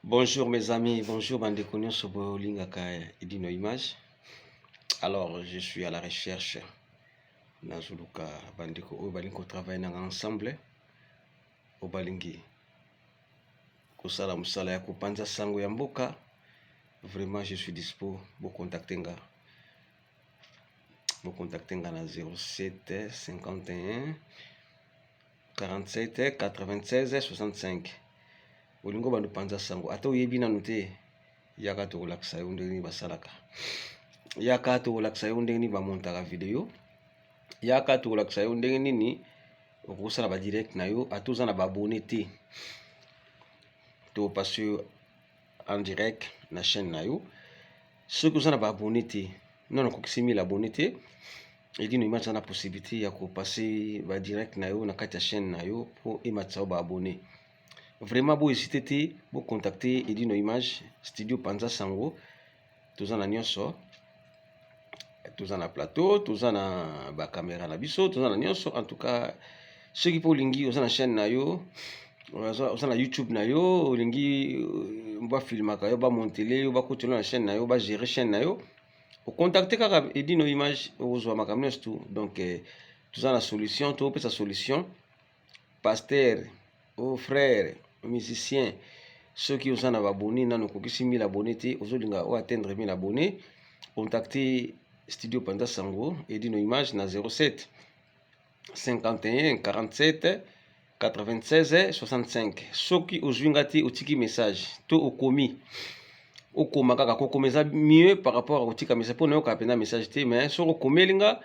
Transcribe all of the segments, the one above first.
Bonjour mes amis, bonjour Bandeko nyonso bolingaka Edino Image. Alors je suis à la recherche nazuluka bandeko oyo balingi travailler ensemble o balingi kosala musala ya kopanza sango ya mboka. Vraiment je suis dispo, vous contactez nga na 07 51 47 96 65. Olingo bandu panza sango ata oyebi nanu te yaka tokolakisa yo ndenge nini basalaka, yaka tokolakisa yo ndenge nini bamontaka video, yaka tokolakisa yo ndenge nini okosala ba direct na yo ata oza na baabone te topasi yo en direct na chaîne na yo. Soki oza na baabone te non okokisi 1000 abone te Edino Image aza na possibilité ya kopasi ba direct na yo na kati ya chaîne na yo po ematisa yo baabone. Vraiment bo hésiter te, bo contacter Edino Image studio panza sango. Toza na nyonso, toza na plateau, toza na ba caméra na biso, toza na nyonso. En tout cas soki po lingi oza na chaîne na yo, oza na YouTube na yo, olingi ba filmaka yo, ba montele yo, ba kotela na chaîne na yo, ba gérer chaîne na yo, o contacter kaka Edino Image ozwa makambo nyonso tu. Donc toza na solution, to pesa solution. Pasteur, au frère, musicien, ceux qui ont abonné, nano kokisi 1000 abonnés te, ozolinga o atteindre 1000 abonnés, contactez Studio Panza Sango Edino Image na 07 51 47 96 65. Soki ozwinga te otiki message to okomi okoma kaka kokomeza mieux par rapport à otika message po nayoka pena message te, mais soko komelinga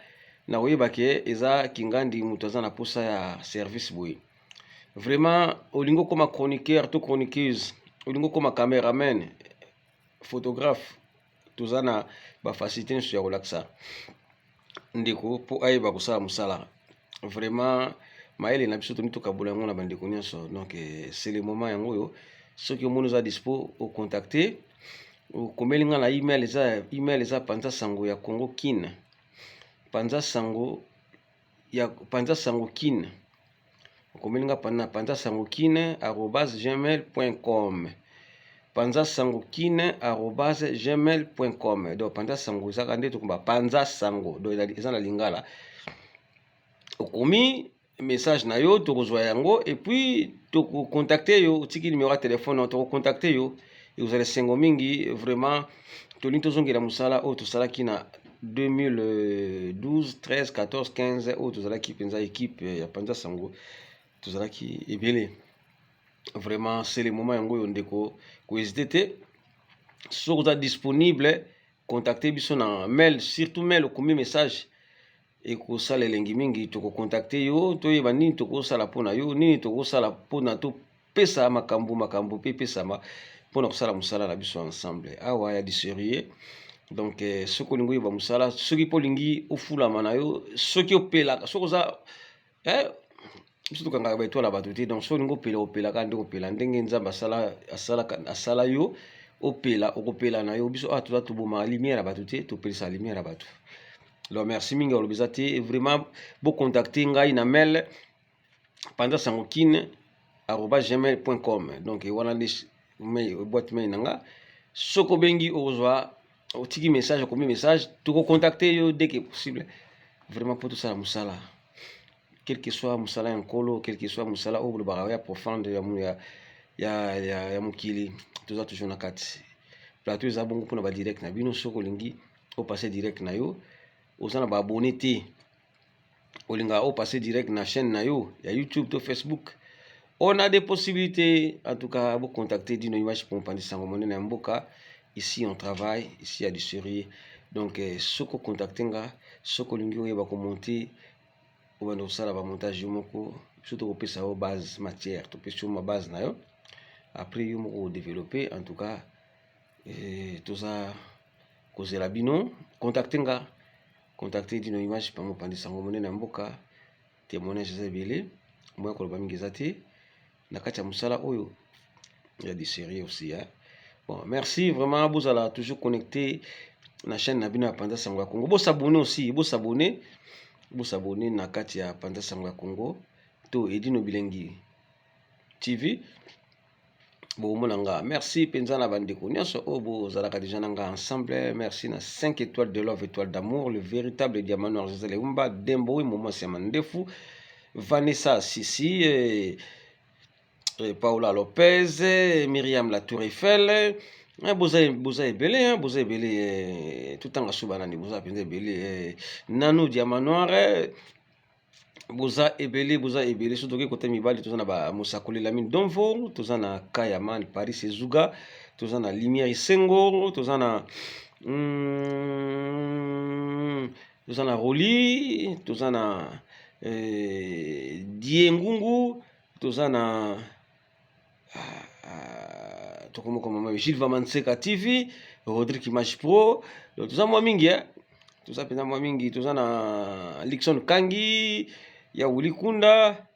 na oyeba ke eza kingandi mutu aza na posa ya service boye. Vraiment olingo koma chroniqueur to chroniqueuse, olingo koma caméraman, photographe, toza na ba facilité nso ya kolakisa ndeko po ayeba kosala musala. Vraiment maele na biso toni tokabola yango na bandeko nyonso. Donc c'est le moment yango yo. Soki omoni oza dispo o contacter o komelinga na email eza panza sango ya Congo kin, panza sango kin, komelinga pana panza sango kin @gmail.com, panza sango kin @gmail.com. donc panza sango ezaka nde tokomba panza sango, donc eza na lingala. Okomi message na yo tokozwa yango et puis tokocontacter yo, otiki numéro ya téléphone tokocontacter yo et vous allez sengo mingi. Vraiment tolingi tozongela musala oyo tosalaki na 2012 13 14 15 oyo tozalaki penza équipe ya panza sango tozalaki ebele. Vraiment c'est le moment yango yo ndeko ko hésiter te. Soki oza disponible contacter biso na mail, surtout mail okomi message ekosala elengi mingi tokocontacter yo toyeba nini tokosala mpona yo, nini tokosala mpona topesa makambo pe pesama mpona kosala musala na biso ensemble awa ya diserie. Donc soki olingi oyeba musala, soki po olingi ofulama na yo, soki opelaka, soki oza biso tokangaka baetwala bato te. Donc soki olingi opela opelaka nde opela ndenge nzambe asala yo opela okopela na yo. Biso toza tobomaka lumière ya bato te, topelisa lumière ya bato. Alors merci mingi olobeza te. Vraiment bo contacter ngai na mail panza sango kin @gmail.com. donc wana nde boîte mail nanga. Soko bengi ozwa otiki message okomi message tokocontacter yo dès que possible. Vraiment po tosala musala quel que soit musala ya nkolo, quel que soit musala oyo bolobaka ya profonde ya mokili, toza toujours na kati. Plateau eza bongo mpona badirect na bino. Soki olingi opase direct na yo, oza na baabone te, olinga opase direct na chaîne na yo ya YouTube to Facebook, on a des possibilités. En tout cas vous contacter Edino Image pour panza sango monene ya mboka. Ici on travaille, ici à du sérieux. Donc soko contacter nga, soko olingi oyeba komonter obanda kosala bamontage yo moko, biso tokopesa yo base matière, topesi yo ma base na yo, après yo moko odévelopper. En tout cas toza kozela bino, contacter nga, contacter Edino Image pa mopanzi sango monene ya mboka. Témoignage eza ebele, moya koloba mingi eza te na kati ya musala oyo ya du sérieux aussi bon merci vraiment. Bozala toujours connecté na chaîne na bino ya panza sango ya Congo. Bosabone aussi, bosabone na kati ya panza sango ya Congo to Edino Bilengi TV. Bomonanga. Merci Penzana Bandeko. Nyonso Obo Zalaka Dijananga ensemble. Merci na 5 étoiles de love, étoiles d'amour. Le véritable diamant noir José Leumba. Dembo Momo Semandefu. Vanessa Sissi. Paola Lopez. Myriam La Tour Eiffel. Boza Ebele. Boza Ebele. Tout en Soubanani. Boza Ebele. Nanou Diamant Noir. Boza ebele surtout que côté mibali tozana ba Musakoli Lamine Donvo, tozana Kayaman Paris Ezuga, tozana Lumière Isengo, tozana tozana Roli, tozana Diengungu, tozana tokomo comme Gilles Vamanseka TV, Rodrigue Image Pro, tozana mwa mingi tuza pena mwa mingi, tozana Lixon Kangi ya Wuli Kunda,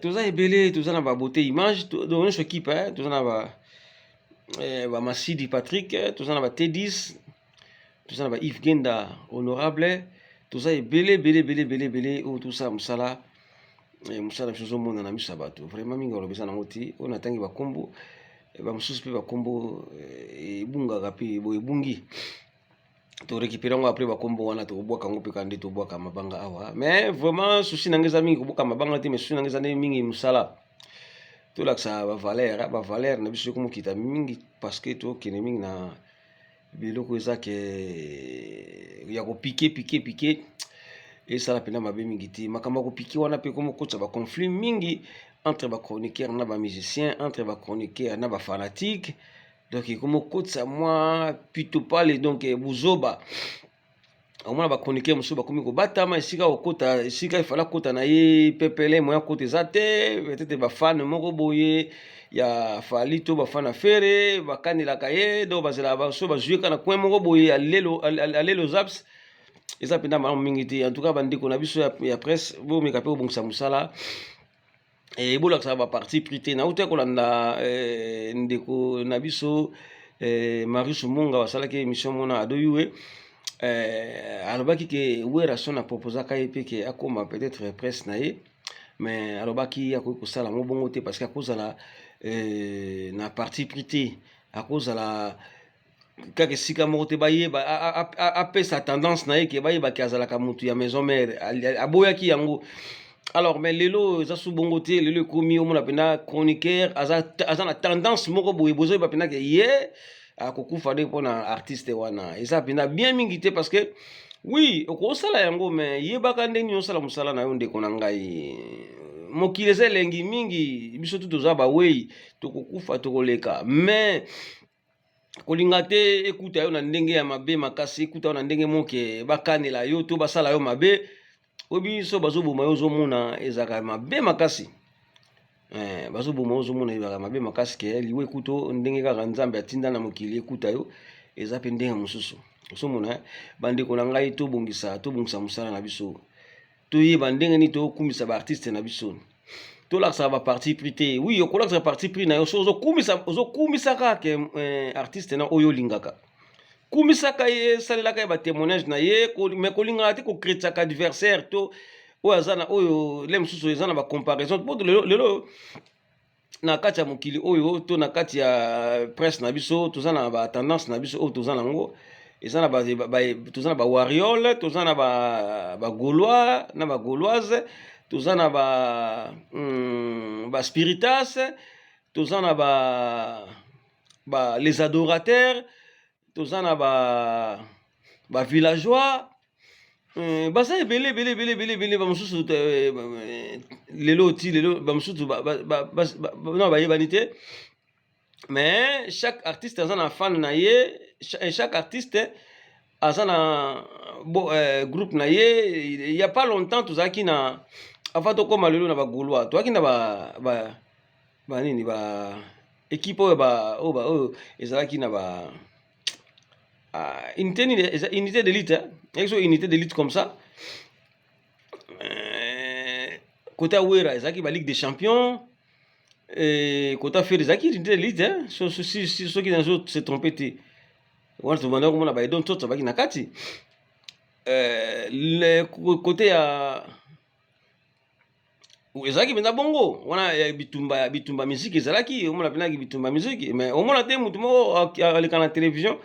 tuza ebele, tuzana ba beauté image, notre équipe, tuzana ba Masidi Patrick, tuzana ba T10, tuzana ba Yves Genda honorable, tuza ebele o tout ça musala musala biso mona na miso bato vraiment mingi olobesa na ngoti on atangi ba kombo ba mususu pe ba kombo ebungaka pe bo ebungi to récupérer après ba kombo wana to boka ngo pe kandi to boka mabanga awa mais vraiment souci nangeza mingi boka mabanga te mais souci nangeza mingi musala to laksa ba valeur na biso ko mokita mingi parce que to kene mingi na biloko ezake ya ko piquer et ça la pena mabe mingi te makamba ko piquer wana pe ko mokotsa ba conflit mingi entre ba chroniqueurs na ba musiciens, entre ba chroniqueurs na ba fanatiques. Donc comme okotsa moi plutôt parler donc buzoba au moins ba chroniqueur musu ba komi ko batama esika okota esika ifala kota na ye pepele moya kote zate peut-être ba fan moko boye ya fali to ba fan affaire ba kanila kaye do ba zela ba so ba jouer kana coin moko boye alelo zaps eza penda malamu mingi te. En tout cas bandeko na biso ya presse bo meka pe obongisa musala et bolakisa ba parti prité na uta kolanda ndeko na biso Marius Munga basalaki émission mona adoyue alobaki ke wera son a proposaka ye pe ke akoma peut-être presse na ye mais alobaki akoki kosala mo bongo te parce que akozala na parti prité akozala kaka esika moko te bayeba apesa tendance na ye ke bayebaki azalaka mutu ya maison mère aboyaki yango. Alors mais lelo eza su bongo te lelo ekomi omona pena chroniqueur aza na tendance moko boye bozoyi bapena ke ye akokufa nde mpona artiste wana eza pena bien mingi te parce que oui okosala yango mais yebaka ndenge osala mosala na yo ndeko na ngai mokili eza elengi mingi biso tu toza bawei tokokufa tokoleka mais kolinga te ekuta yo na ndenge ya mabe makasi ekuta yo na ndenge moke bakanela yo to basala yo mabe obi so bazoboma yo ozomona ezaka mabe makasi bazoboma yo ozomona ezaka mabe makasi ke liwe ekuto ndenge kaka nzambe atinda na mokili ekuta yo eza pe ndenge mosusu osomona bandeko na ngai tobongisa mosala na biso toyeba ndenge nini tokumisa baartiste na biso tolakisaka baparti pris te oui okolakisa parti pris na yo so ozokumisa kaka artiste na oyo olingaka kumisaka ye salelaka ye batémoignage na ye mais kolingaka te kokritisaka adversaire to oyo aza na oyo le mosusu eza na bacomparaison po lelo na kati ya mokili oyo to na kati ya presse na biso toza na batendance na biso oyo toza nango eza na toza na bawariole toza na bagaulois na bagauloise toza na baspiritas toza na les adorateurs toza na ba villageois baza ebele bamosusu lelo bamosusu non bayebani te mais chaque artiste aza na fan na ye chaque artiste aza na groupe na ye il y a pas longtemps tozalaki na avant tokoma lelo na bagaulois toaki na banini équipe oyo ezalaki na unité d'élite, unité d'élite comme ça. Côté Ouera, ezaki ba Ligue des Champions. Côté Fer, ezaki unité d'élite. Ceux qui n'ont se trompé. On se demande comment on a ba don tout ça baki nakati. Le côté ezalaki mpenza bongo wana bitumba musique ezalaki omona mpenaki bitumba musique mais omona te mutu moko aleka na télévision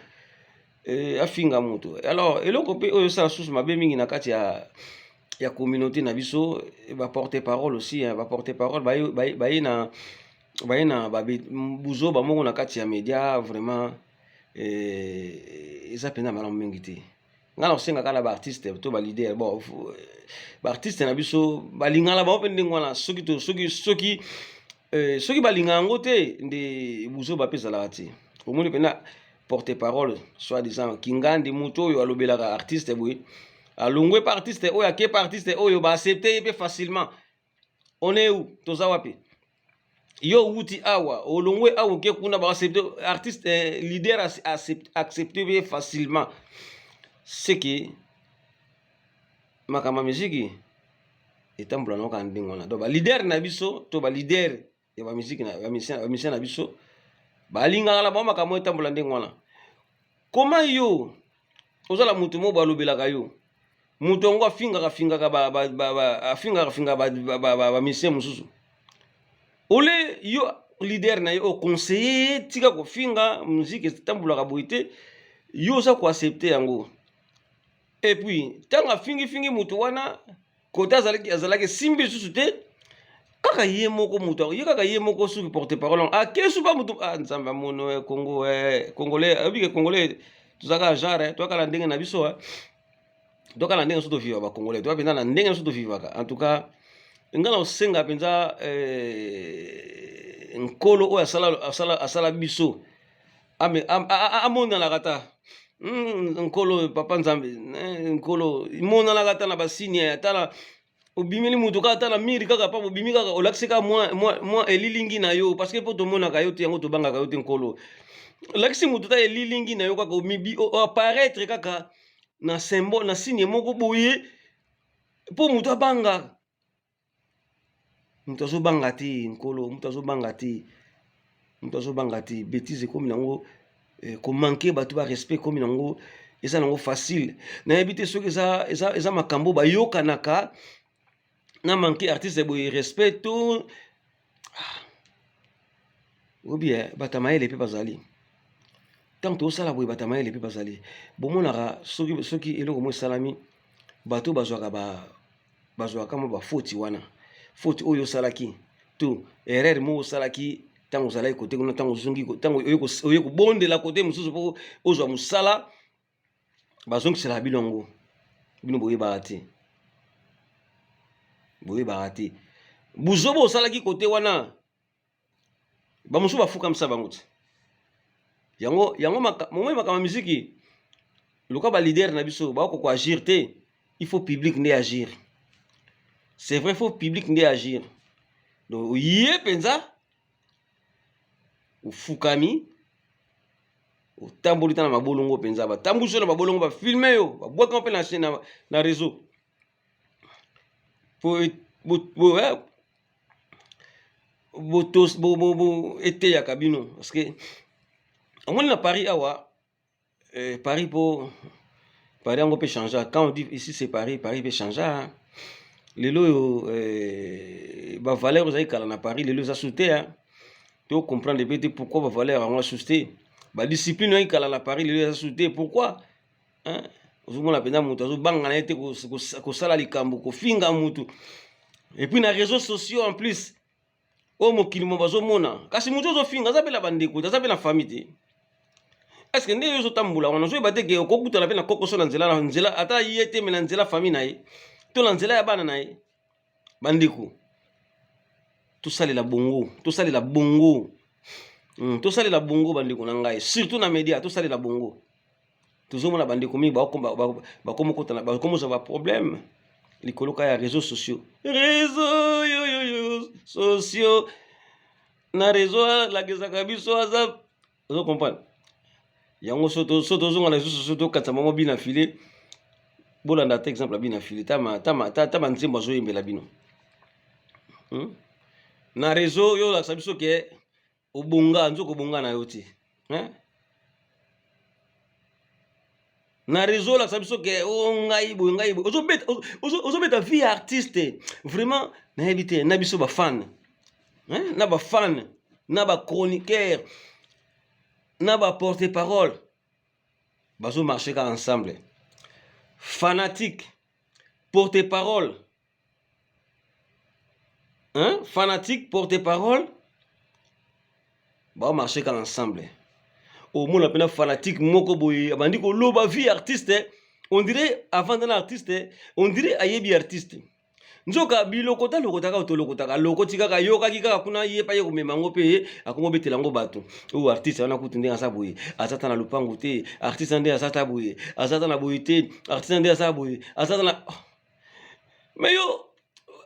afinga mutu. Alors eloko mpe oyo osala susu mabe mingi na kati ya communauté na biso baporte parole aussi baporte parole baye na buzo bamoko na kati ya média vraiment eza mpenza malamu mingi te. Nga na kosenga kala baartiste to balider bon baartiste na biso balingala bango mpe ndenge wana soki balinga yango te nde buzo bape ezalaka te. Omoni mpena porte parole soit disant kingandi mutu oyo alobelaka artiste boye alongwe pa artiste oyo ake pa artiste oyo baaccepte ye mpe facilement. On est où toza wapi yo wuti awa olongwe awa oke kuna baaccepte artiste leader accepte ye facilement. C'est que makama musique etambola na kaka ndenge wana. Donc leader na biso to leader ya musique na musicien na biso balingaka na bango makambo etambola ndenge wana. Comment yo ozala mutu mo balobelaka yo mutu yango afingaka bamisien mosusu ole yo leader na yo conseiller tika kofinga musique etambolaka boye te yo oza koaccepte yango. Et puis ntango afingi mutu wana kote azalaki simbi lisusu te kaka ye moko mutu ye kaka ye moko soki porte parole ake supa mutu nzambe amono Congo congolais abike congolais tozalaka genre toakala ndenge na biso tokala ndenge so toviva bacongolais toa mpenza na ndenge so tovivaka. En tout cas nga na osenga mpenza nkolo oyo asala biso amonanaka ta nkolo papa nzambe nkolo imonanaka ta na basini atala obimeli mutu kaka ta na miri kaka pa obimi kaka olakisi kaka mwa elilingi na yo parce que mpo tomonaka yo te yango tobangaka yo te nkolo olakisi mutu ta elilingi na yo kaka apparaître kaka na symbole na signe moko boye mpo mutu abanga. Mutu azobanga te nkolo, mutu azobanga te, mutu azobanga te. Bêtise ekomi nango komanke bato ba respect ekomi nango eza nango facile. Nayebi te soki eza makambo bayokanaka na manke artiste boye respect to obi bato mayele mpe bazali tant tosala boye bato mayele mpe bazali bomonaka soki eloko mo esalami bato bazwaka mo bafoti wana faute oyo osalaki to erreur mo osalaki ntango ozalaki kote kuna ntango ozongi ntango oye kobondela kote mosusu mpo ozwa mosala bazongisela bino yango bino boyebaka te buzoba osalaki kote wana bamosusu bafukamisa bango te yango momoi makambo miziki loka balider na biso bakoko agir te il faut public nde agir. C'est vrai, il faut public nde agir. Donc ye penza ufukami utamboli tana mabolongo penza batambuso na mabolongo ba filmer yo babwaka mpe na chaîne na réseau po eteya kabino parce que omoni na Paris awa Paris po Paris yango peut changer. Quand on dit ici c'est Paris peut changer. Lelo yo ba valeur ozali kala na Paris lelo za sauter tu comprendre peut pourquoi ba valeur en sauter ba discipline yo kala na Paris lelo za sauter pourquoi ozomona pena mutu azobanga na ete ko sala likambo ko finga mutu et puis na réseaux sociaux en plus o mokili mo bazomona kasi mutu ozofinga azapela bandeko azapela famille te. Est-ce que nde yo zotambula wana zo bateke okokutana pe na kokoso na nzela ata yete me na nzela famille na ye to na nzela ya bana na ye bandeko tosalela bongo bandeko na ngai surtout na média tosalela bongo tozomona bandeko mingi bakomokotana bakomozwa problème likoloka ya réseaux sociaux sociaux na réseau lakezaka biso aza ozo comprendre yango soto zonga na réseaux sociaux tokatisa bango bina file bolanda ta exemple bina file tama nzembo azoyembela bino na réseau yo lakisa biso ke obonga nzoko obonga na yo te na réseau lakisa biso ke ngai boye ozobeta vie ya artiste vraiment na habité na biso ba fan hein na ba fan na ba chroniqueur na ba porte-parole bazo marcher ensemble fanatique porte-parole hein fanatique porte-parole ba marcher ensemble au monde appelle fanatique moko boye abandi ko loba vie artiste on dirait avant d'être artiste on dirait ayebi artiste nzoka bilokota lokota ka to lokota lokoti kaka yoka kika kuna ye pa ye komema ngo pe akongo betela ngo bato o artiste wana kutunde asa boye azata na lupangu te artiste ande azata boye azata na boye te artiste ande asa boye azata na mais yo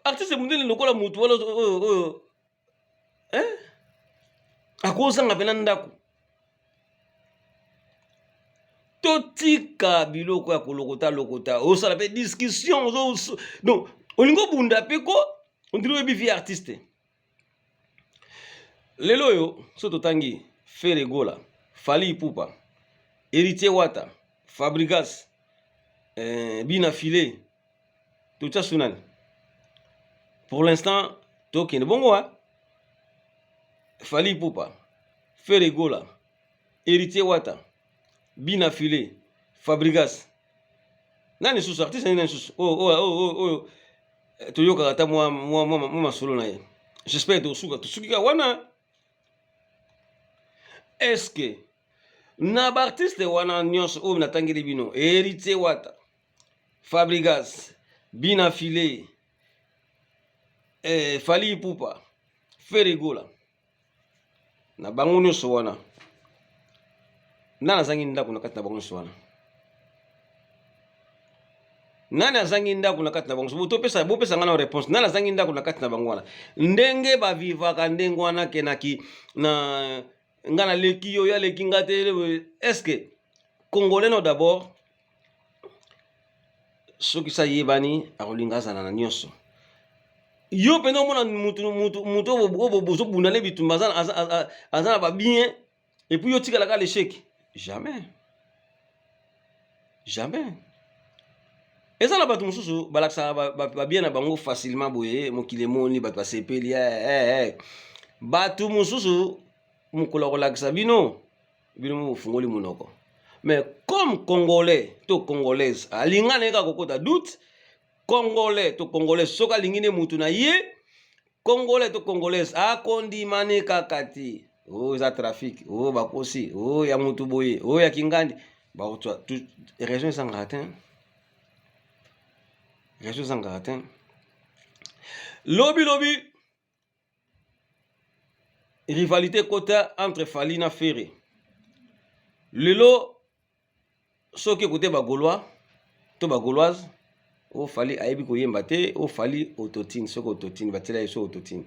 artiste mundele lokola mutu wala hein akozanga pena ndako totika biloko ya kolokota lokota osala pe discussion donc olingo bunda pe ko on dirait vie artiste lelo yo so totangi Fere Gola Fally Ipupa Héritier Wata Fabrigas Bina Filé tout ça sunani pour l'instant tokende bongo hein Fally Ipupa Fere Gola Héritier Wata Bina Filé Fabrigas nani susu artiste nani susu oh toyoka kata moi solo na ye j'espère tosuki ka wana est-ce que na ba artiste wana nyonso oyo natangeli bino Héritier Wata Fabrigas Bina Filé Fally Ipupa Fere Gola na bango nyonso wana nana zangi ndako na kati na bango nyonso wana nani azangi ndako na kati na bango bopesa ngana réponse nani azangi ndako na kati na bango wana ndenge bavivaka ndenge wana kenaki na ngana leki yo ya leki ngate est-ce que congolais no d'abord soki sa yebani akolinga azana na nyonso yo pena omona mutu obozo bunda le bitumba azana ba bien et puis yo tikalaka l'échec jamais eza na bato mosusu balakisaka babien na bango facilement boye mokili emoni bato basepeli bato mosusu mokolo kolakisa bino mofungoli monoko mais comme congolais to congolaise alinga na ye kaka kokota doute congolais to congolaise soki alingi ne mutu na ye congolais to congolaise akondimane kaka te oyo eza trafic oyo bakosi oyo ya mutu boye oyo ya kingandi raison ezangaka te raison ezangaka te lobi rivalité kota entre Fally na Fere lelo soki ekote bagaulois to bagauloise o Fally ayebi koyemba te o Fally autotune soki autotune batela ye so autotune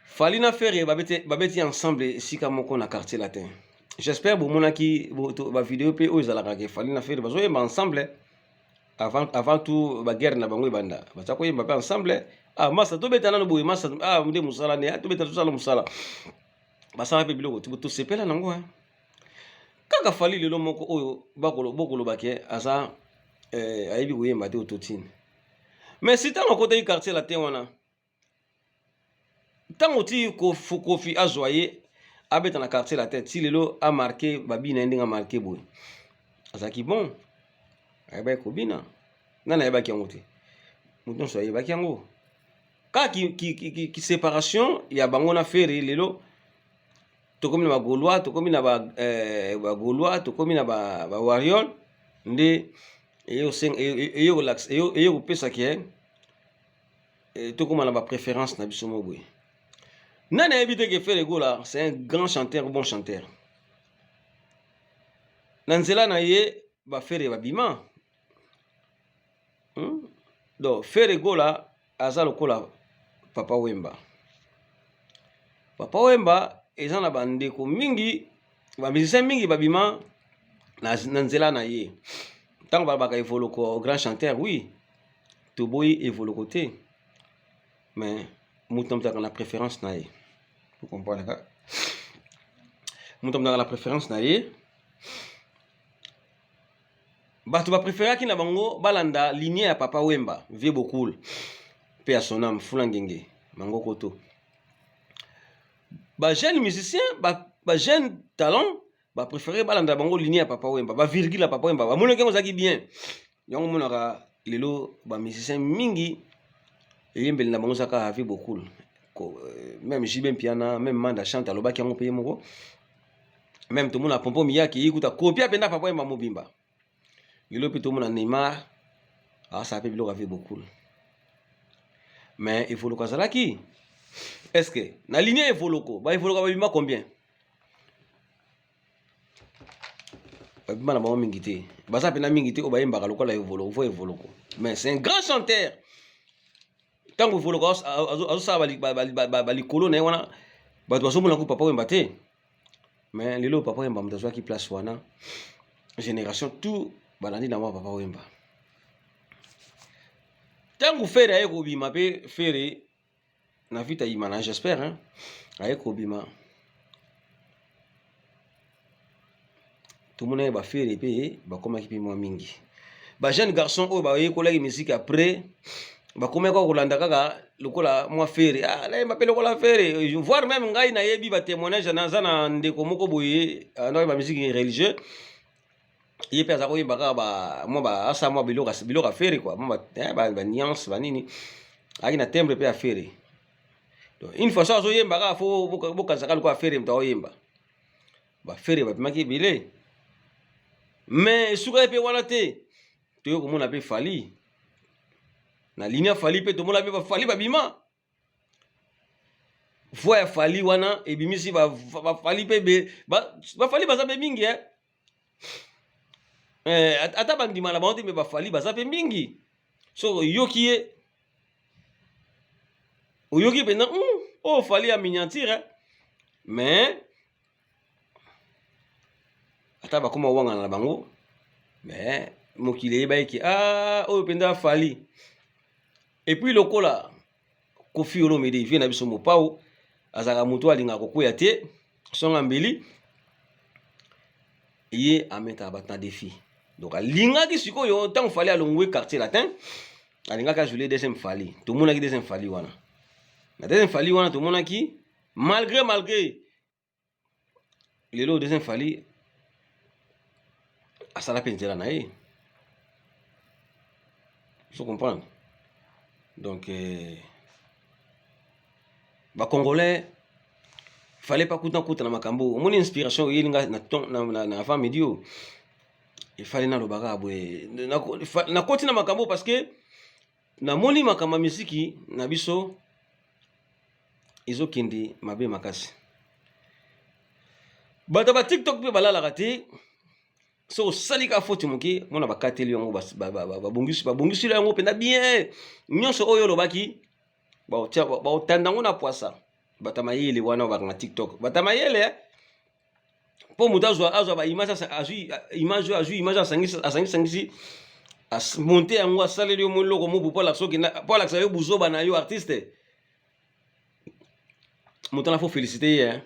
Fally na Fere babeti ensemble esika moko na quartier latin j'espère bomonaki bavideo pe oyo ezalaka ke Fally na Fere bazoyemba ensemble avant tout baguerre na bango ebanda baza koyemba pe ensemble masa tobeta nano boye masa nde mosala ne tobeta tosala mosala basala pe biloko tosepela nango kaka Fally lelo moko oyo bokoloba ke aza ayebi koyemba te autotune mais si ntango akotaki quartier latin wana ntango ti Kofi azwa ye abeta na quartier latin ti lelo amarke babina ye ndenge amarke boye azalaki bon ayebaki kobina nani ayebaki yango te moto nyonso ayebaki yango kaka ki séparation ya bango na Fere lelo tokomi na bagaulois tokomi na bagaulois tokomi na bawariol nde eye kopesaki tokoma na bapréférence na biso mo boye nani ayebi te ke Fere Gola c'est un grand chanteur bon chanteur na nzela na ye bafere babima donc Fere Gola aza lokola Papa Wemba eza na bandeko mingi bamusicien mingi babima na nzela na ye ntango balobaka evoloko grand chanteur oui toboyi evoloko te mais moto amutaka na préférence na ye vous comprenez ka moto amutaka na préférence na ye bato bapréféraki na bango balanda lignée ya Papa Wemba vie bokul pe à son âme Fulangenge Mango Koto ba jeune musicien ba jeune talent ba préféré balanda bango ligne ya Papa Wemba ba virgule ya Papa Wemba ba monaki ngo zaki bien yango monaka lelo ba musicien mingi yembeli na bango zaka avec beaucoup même Jibem Piana même Manda chante alobaki yango pe moko même tout le monde a Pompo Miyaki yikuta copia penda Papa Wemba mobimba lelo pe tout le monde a Neymar ça peut biloko avec beaucoup mais il faut le kazalaki est-ce que na ligne evoloko ba evoloko ba bima combien ba bima na bango mingi te baza pena mingi te o ba yembaka lokola evoloko mais c'est un grand chanteur tango evoloko azo sa ba likolo na wana bato bazomona ko Papa Wemba te mais lelo Papa Wemba mutazwa ki place wana génération tout balandi na Papa Wemba tango fere aye ko bima pe fere na vita imana j'espère hein aye ko bima tout le monde ba fere pe ba koma ki pimo mingi ba jeune garçon o ba ye ko laki musique après ba koma ko kolanda kaka lokola moi fere la mba pe lokola fere voir même ngai na yebi ba témoignage na zana ndeko moko boye na ba musique religieuse ye pe azako yebaka ba moi ba asa moi biloka fere quoi moi ba nuance ba nini aki na timbre pe afere donc une fois ça zo yemba ka fo boka zakal ko afere mta oyemba ba fere ba pimaki bile mais suka pe wana te to yo komona pe fali na ligne fali pe to mona pe ba fali ba bima voix fali wana e bimisi ba fali pe ba fali baza pe mingi ata bandima na bango te me ba fali baza pe mingi so yoki oyoki pena oh fali ya miniature mais ata bakoma wanga na bango mais mokili yebaki oyo penda fali et puis lokola Koffi Olomide vie na biso mopao azaka mutu alinga kokuya te songa mbeli ye ameta batna défi donc alingaki sikoyo tant fali alongwe quartier latin alingaka jouer deuxième fali tout le monde a deuxième fali wana na deuxième fali wana tout le monde a qui malgré lelo deuxième fali asala pensela na ye faut comprendre donc ba congolais fallait pas kuta na makambo mon inspiration yelinga na avant medio il fallait na lobaka boye na koti na makambo parce que na moni makamba misiki na biso izokindi mabe makasi bato ba TikTok pe balala te so salika foti moki mona bakateli yango babongisi yango penda bien nyonso oyo lobaki ba otandango na poisa batamayele wana ba na TikTok batamayele po muta azwa ba image asangisi monter yango asaleli yo moloko mobu po lakisa yo buzoba na yo artiste muta na faut féliciter ye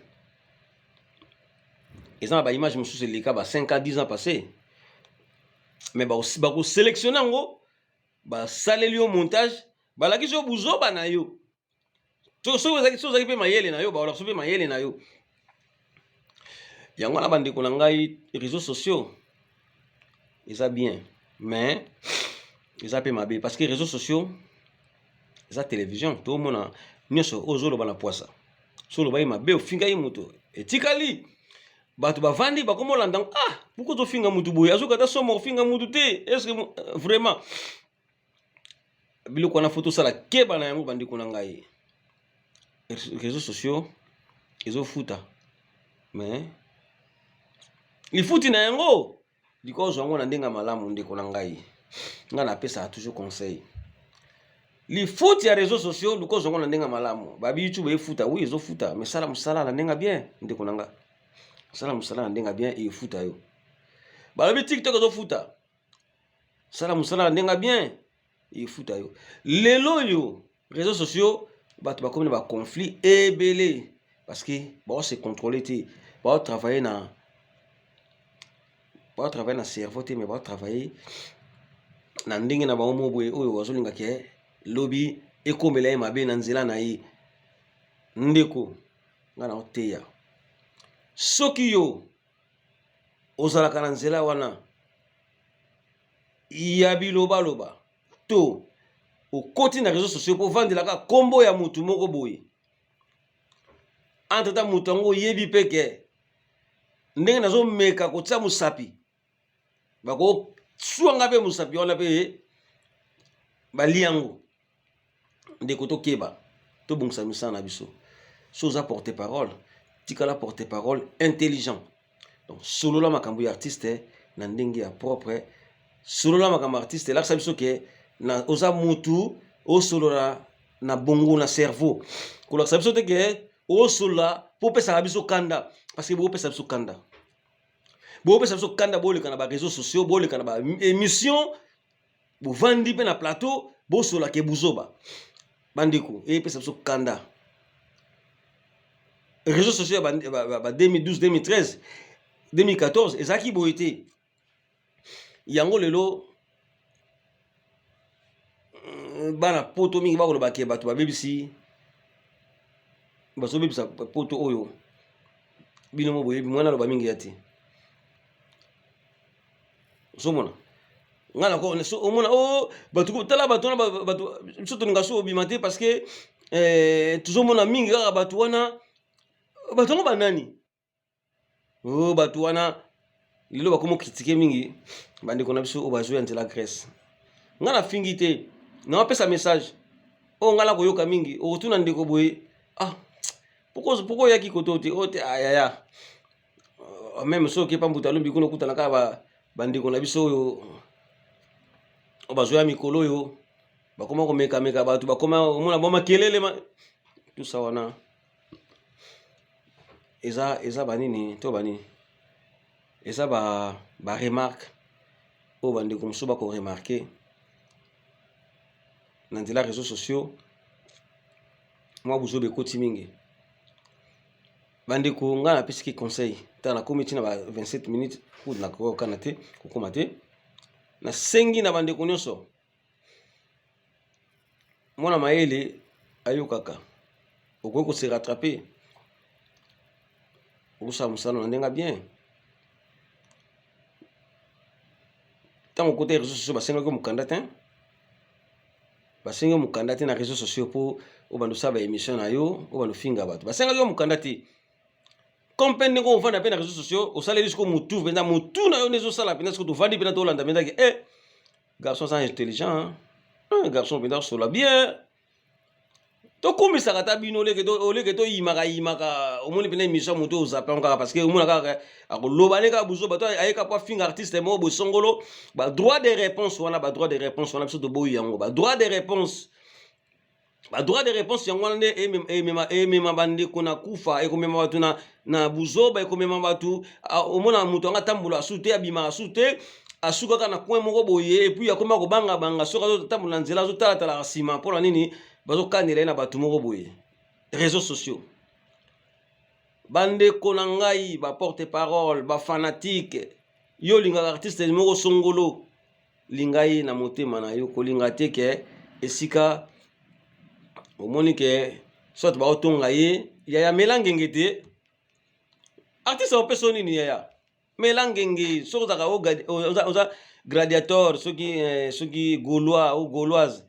ils ont ba image mosusu eleka ba 5 ans 10 ans passé mais ba ko sélectionner yango ba saleli yo montage balakisi yo buzoba na yo so zaki pe mayele na yo ba lakisa pe mayele na yo yango na bandeko na ngai réseaux sociaux ils a bien mais ils a pe mabe parce que réseaux sociaux ils a télévision tout le monde nyonso ozolo bana poisa solo ba mabe ofinga yi moto etikali bato bavandi bakomolanda pourquoi tofinga mutu boye azokata somo ofinga mutu te est-ce que vraiment biloko wana photo sala keba na yango bandeko na ngai réseaux sociaux ezofuta mais lifuti na yango because yango na ndenga malamu ndeko na ngai nga napesa toujours conseil lifuti ya réseaux sociaux because yango na ndenga malamu babi YouTube efuta oui ezofuta mais sala musala na ndenga bien ndeko na ngai sala musala na ndenga bien efuta yo balobi TikTok ezofuta sala musala na ndenga bien efuta yo lelo yo réseaux sociaux bato bakomi na ba conflit ebele parce que ba se contrôler te ba travailler na cerveau mais ba travailler na ndenge na ba mobo oyo wazolinga ke lobby ekomela ye mabe na nzela na ye ndeko nga na oteya soki yo ozalaka na nzela wana ya bilobaloba to okoti na réseaux sociaux mpo vandelaka kombo ya mutu moko boye entre ta mutu yango oyebi peke ndenge nazomeka kotia mosapi bakoswanga mpe mosapi wana mpe balia yango ndeko tokeba tobongisa misala na biso so oza porte parole tikala porte parole intelligent donc solola makambo ya artiste na ndenge ya propre solola makambo ya artiste elakisa biso ke na oza mutu osolola na bongo na cerveau kolakisa biso te ke osolola mpo opesaka biso kanda parce que boopesa biso kanda boopesa biso kanda boleka na baréseaux sociaux boleka na baémission bovandi mpe na plateau bosolaka ebuzoba bandeko eyepesa biso kanda réseaux sociaux ya 2012 2013 2014 ezalaki boye te yango lelo bana poto mingi bakolobake bato babebisi bazobebisa poto oyo bino mo boyebi mwana aloba mingi ya te ozomona nga na omona bato tala bato wana bato biso tolinga so obima te parce que tozomona mingi kaka bato wana bato yango banani bato wana lelo bakomi okritike mingi bandeko na biso oyo bazwi ya nzela Grèce nga na fingi te naopesa message oyo nga na koyoka mingi okotuna ndeko boye poko oyaki koto te oyo te ayaya meme soki pambuta alobi kuna okutana kaka bandeko na biso oyo bazwi ya mikolo oyo bakoma komekameka bato bakoma omona bamakelele tusa wana eza banini to banini eza baremarque oyo bandeko mosusu bakoremarke na nzela réseaux sociaux mwa buzoba ekoti mingi bandeko nga napesiki conseil tala nakomi ntina ba 27 minutes kudu nakokana te kokoma te nasengi na bandeko nyonso mwana mayele ayokaka okoki kose rattrape okosala mosala na ndenge bien ntango kote réseaux sociaux basengaki mokanda te basengi mokanda te na réseaux sociaux mpo obanda osala baémission na yo obanda ofinga bato basengaki yo mokanda te comme mpe ndenge ovanda mpe na réseaux sociaux osaleli siko motu mpenza motu na yo nde ezosala mpenza siko tovandi mpenza tolanda mpenzaki garçon aza intelligent garçon mpenza osola bien tokumisaka ta bino oleke toyimaka omoni mpena émission motu ozapango kaka parce que omona kaka akoloba ne kaka buzoba to ayeka po afinga artiste moko bosongolo badroit de réponse wana biso toboyi yango badroit de réponse yango wana nde emema bandeko na kufa ekomema bato na buzoba ekomema bato omona moto anga tambola asu te abimaka asu te asukaka na coin moko boye epuis akoma kobangabanga soki azotambola na nzela azotalatalaka nsima mpona nini bazokandela ye na bato moko boye réseaux sociaux bandeko na ngai baporte parole bafanatique yo olingaka artiste moko songolo linga ye na motema na yo kolinga te ke esika omoni ke soit baotonga ye yaya mela ngenge te artiste opesa nini yaya mela ngenge soki ozalaka oza gladiator soki gaulois ou gauloise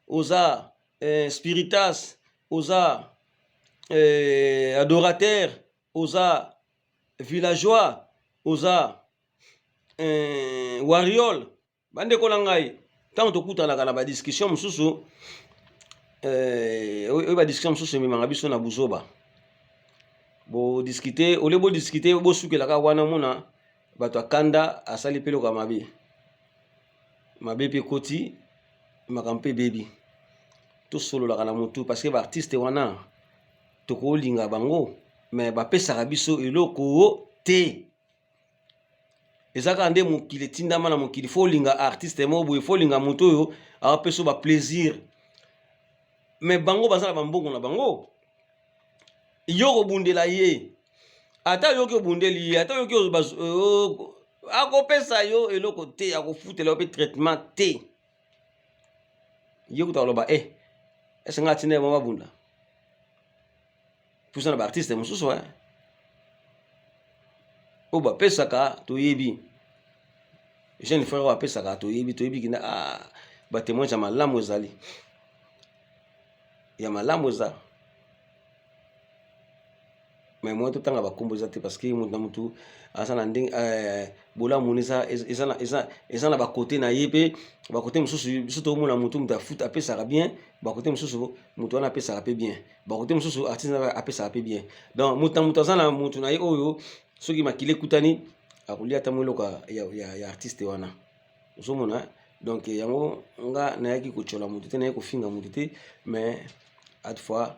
oza spiritas oza adorateur oza villageois oza wariole bandeko na ngai ntango tokutanaka na badiscussion mosusu oyo badiscussion mosusu ememanga biso na buzoba bodiskute ole bodiskute bosukelaka wana mona bato akanda asali mpe eloko ya mabe mpe koti makambo mpe bebi tosololaka na motu parce que baartiste wana tokolinga bango me bapesaka biso eloko te ezaka nde mokili etindama na mokili fo olinga artiste moko boye fo olinga motu oyo akapesa baplaisir me bango baza na bambongo na bango yo kobundela ye ata yoki obundeli ye ata yoki akopesa yo eloko te akofutela yo mpe traitement te yo kuta koloba est-ce nga tine mama bunda pusana ba artiste mususu o ba pesaka toyebi jeune frère wa pesaka toyebi kina ba témoin ya malamu ezali ya malamu eza mais moi totanga bakombo eza te parce que mutu na mutu aza na ndenge bolamu eza na bakote na ye mpe bakote mosusu biso tomona mutu mutu apesaka bien bakote mosusu mutu wana apesaka mpe bien bakote mosusu artiste apesaka mpe bien donc mutu na mutu aza na mutu na ye oyo soki makili ekutani akolia ata eloko ya artiste wana ozomona donc yango nga nayaki kochola mutu te nayaki kofinga mutu te mais atefois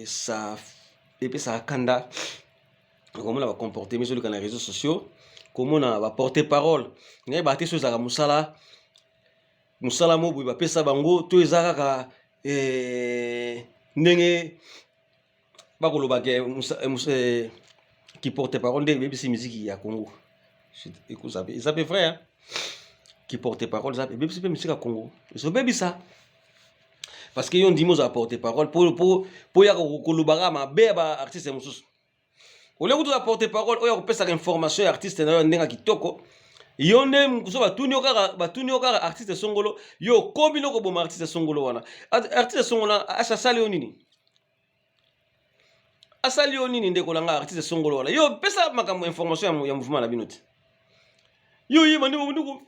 ça epesaka kanda komona bacomportement ezoleka na réseaux sociaux komona baporte parole nayeba te so ezalaka mosala mo boye bapesa bango to eza kaka ndenge bakolobaka ki porte parole nde ebebisi miziki ya Congo eza pe vrai ki porte parole ebebisi mpe miziki ya Congo ezobebisa parce que yo ndimi ozala porte parole po ya kolobaka mabe ya baartiste mosusu olia kutu ya porte parole oyo akopesaka information ya artiste na yo ndenge kitoko yo nde so batuni yo kaka artiste songolo yo okomi no koboma artiste songolo wana artiste songolo asali yo nini asali yo nini ndeko nanga artiste songolo wana yo pesa makambo information ya mouvement na bino te yo ye bandeko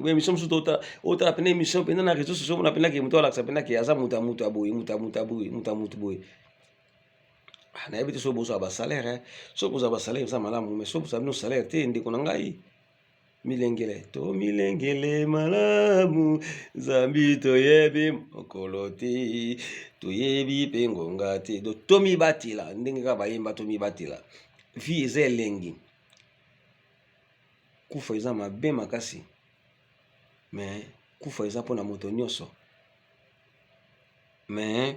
émission mosusu otala pena émission pena na réseau sociaux mona penaki moto alakisa penaki aza mutu aboye mutu boye nayebi te so bozwa basalaire so bozwa basalaire eza malamu mais so bozwa bino salaire te ndeko na ngai milengele malamu zambi toyebi mokolo te toyebi mpe ngonga te do tomibatela ndenge kaka bayemba tomibatela vie eza elengi kufa eza mabe makasi mais kufa eza mpona moto nyonso mais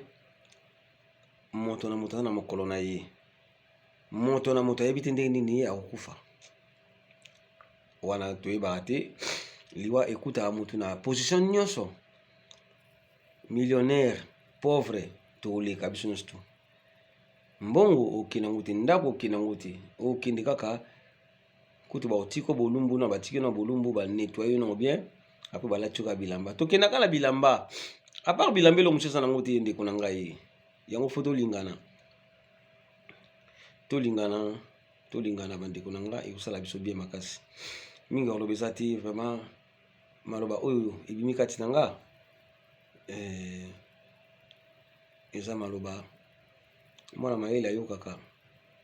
moto na moto aza na mokolo na ye moto na moto ayebi te ndenge nini ye akokufa wana toyebaka te liwa ekutaka motu na position nyonso millionnaire pauvre tokoleka biso nyonso tu mbongo okende yango te ndako okende yango te okende kaka kutu baotiko bolumbu na batiki na bolumbu banettoye nango bien apres balati yoka bilamba tokendaka na bilamba apart bilamba elongo mosusu eza nango te ndeko na ngai yango fo tolingana bandeko na ngai ekosala biso bien makasi mingi oloba eza te vraiment maloba oyo ebimi kati na nga eza maloba mwana mayele ayokaka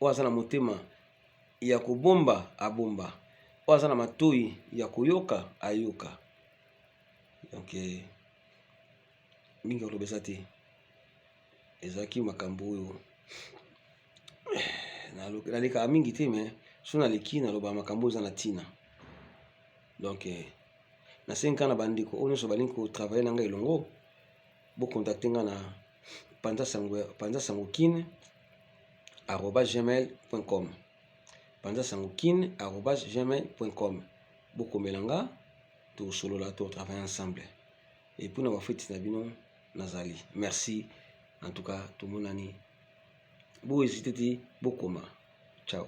oyo aza na motema ya kobomba abomba oyo aza na matoi ya koyoka ayoka donc mingi oloba eza te ezalaki makambo oyo nalekaka mingi te mais so naleki naloba makambo eza na ntina donc nasengi na bandeko oyo nyonso balingi kotravaille na ngai elongo bocontacte nga na panzasangokine@gmail.com panzasangokine@gmail.com bokomela nga tosolola totravaille ensemble et puis na bafeti na bino nazali merci en tout cas tomonani bo hésité te bokoma ciao.